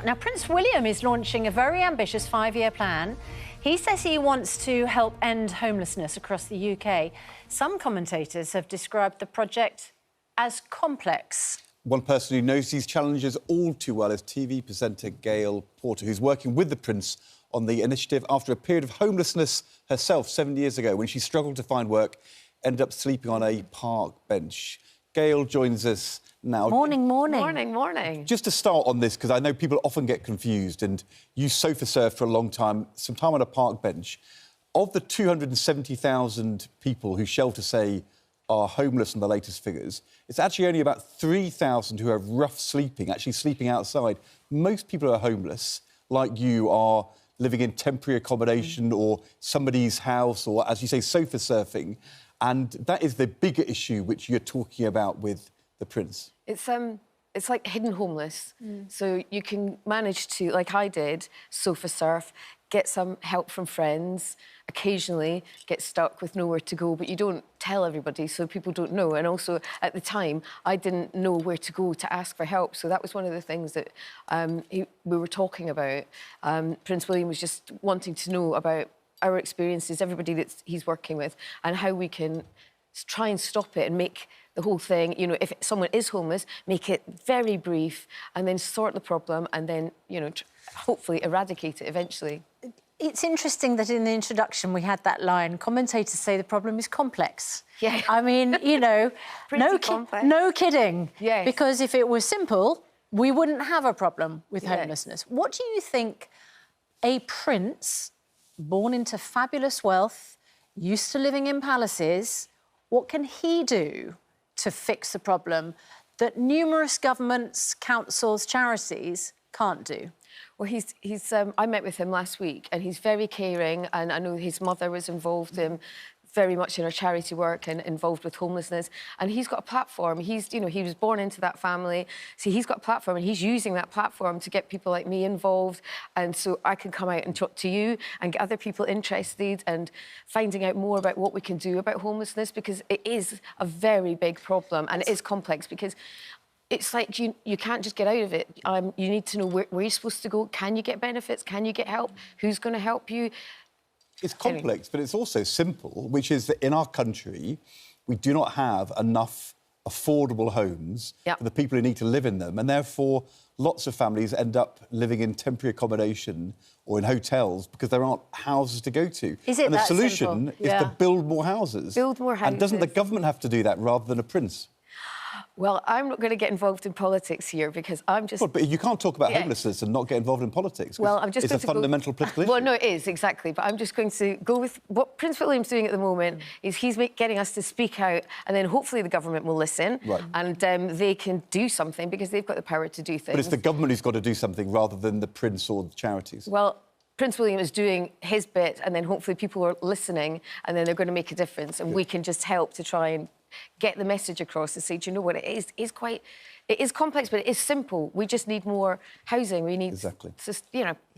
Now, Prince William is launching a very ambitious 5-year plan. He says he wants to help end homelessness across the UK. Some commentators have described the project as complex. One person who knows these challenges all too well is TV presenter Gail Porter, who's working with the Prince on the initiative after a period of homelessness herself 7 years ago when she struggled to find work, ended up sleeping on a park bench. Gail joins us now. Morning. Morning. Just to start on this, because I know people often get confused, and you sofa surfed for a long time, some time on a park bench. Of the 270,000 people who Shelter say are homeless in the latest figures, it's actually only about 3,000 who have rough sleeping, actually sleeping outside. Most people who are homeless, like you, are living in temporary accommodation or somebody's house or, as you say, sofa surfing. And that is the bigger issue which you're talking about with the Prince. It's like hidden homeless. So you can manage to, like I did, sofa surf, get some help from friends, occasionally get stuck with nowhere to go, but you don't tell everybody, so people don't know. And also, at the time, I didn't know where to go to ask for help, so that was one of the things that we were talking about. Prince William was just wanting to know about our experiences, everybody that he's working with, and how we can try and stop it and make the whole thing, you know, if someone is homeless, make it very brief and then sort the problem and then, you know, hopefully eradicate it eventually. It's interesting that in the introduction we had that line, commentators say the problem is complex. Yeah. I mean, you know, complex. no kidding. Yes. Because if it was simple, we wouldn't have a problem with homelessness. What do you think a prince born into fabulous wealth, used to living in palaces, what can he do to fix a problem that numerous governments, councils, charities can't do? Well, I met with him last week and he's very caring, and I know his mother was involved very much in her charity work and involved with homelessness. And he's got a platform. He was born into that family. So he's got a platform and he's using that platform to get people like me involved. And so I can come out and talk to you and get other people interested and finding out more about what we can do about homelessness, because it is a very big problem and it is complex because it's like you can't just get out of it. You need to know where you're supposed to go. Can you get benefits? Can you get help? Who's going to help you? It's complex, but it's also simple, which is that in our country, we do not have enough affordable homes for the people who need to live in them, and therefore lots of families end up living in temporary accommodation or in hotels because there aren't houses to go to. Is it and the that solution simple? is to build more houses. Build more houses. And doesn't the government have to do that rather than a prince? Well, I'm not going to get involved in politics here because I'm just... Well, but you can't talk about homelessness and not get involved in politics. Well, I'm just it's a fundamental political issue. Well, no, it is, exactly. But I'm just going to go with what Prince William's doing at the moment is he's getting us to speak out, and then hopefully the government will listen and they can do something because they've got the power to do things. But it's the government who's got to do something rather than the Prince or the charities. Well, Prince William is doing his bit, and then hopefully people are listening, and then they're going to make a difference, and we can just help to try and get the message across and say, do you know what, it is complex, but it is simple. We just need more housing. We need,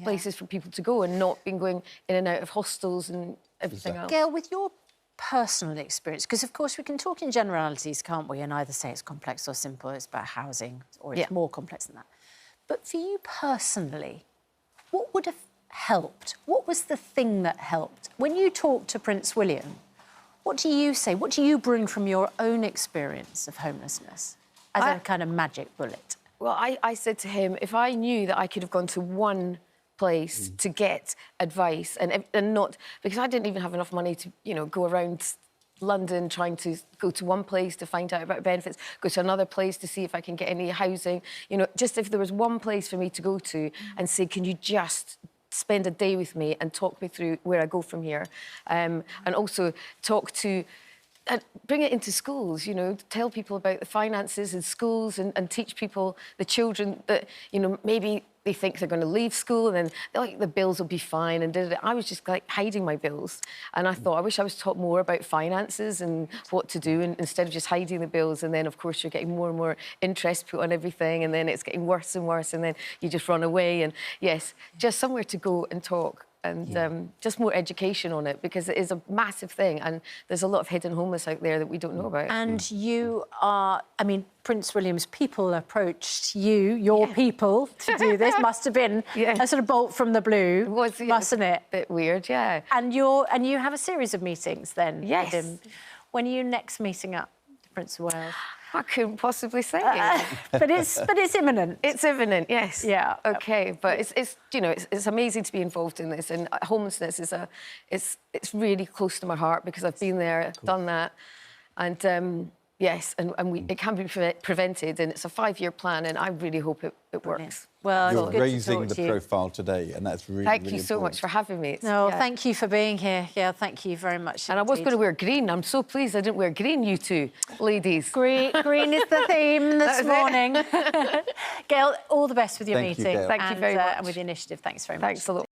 places for people to go and not being going in and out of hostels and everything else. Gail, with your personal experience, because, of course, we can talk in generalities, can't we, and either say it's complex or simple, it's about housing, or it's more complex than that. But for you personally, what would have helped? What was the thing that helped? When you talk to Prince William, what do you say? What do you bring from your own experience of homelessness as a kind of magic bullet? Well, I said to him, if I knew that I could have gone to one place to get advice and not... Because I didn't even have enough money to, you know, go around London trying to go to one place to find out about benefits, go to another place to see if I can get any housing. You know, just if there was one place for me to go to and say, can you just spend a day with me and talk me through where I go from here, and also talk to and bring it into schools, you know, tell people about the finances in schools and teach people, the children, that, you know, maybe they think they're going to leave school and then they're like, the bills will be fine. And I was just like hiding my bills. And I thought, I wish I was taught more about finances and what to do, and instead of just hiding the bills. And then, of course, you're getting more and more interest put on everything, and then it's getting worse and worse, and then you just run away. And yes, just somewhere to go and talk and just more education on it, because it is a massive thing and there's a lot of hidden homeless out there that we don't know about. And you are, I mean, Prince William's people approached you, your people, to do this. Must have been a sort of bolt from the blue, mustn't it? A bit weird, yeah. And you have a series of meetings then Yes. with him. When are you next meeting up, the Prince of Wales? I couldn't possibly say. But it's imminent. It's imminent, yes. Yeah. Okay, but it's you know, it's amazing to be involved in this, and homelessness is it's really close to my heart, because I've been there, done that, and yes, and it can be prevented, and it's a 5-year plan, and I really hope it works. Well, You're it's good raising to talk the to you. profile today, and that's really, Thank really you so much for having me. No, thank you for being here. Yeah, thank you very much. And I was indeed. going to wear green. I'm so pleased I didn't wear green, you two ladies. Green is the theme this morning. Gail, all the best with your Thank you, meeting. Gail. Thank you very much. And with the initiative. Thanks very much. Thanks a lot.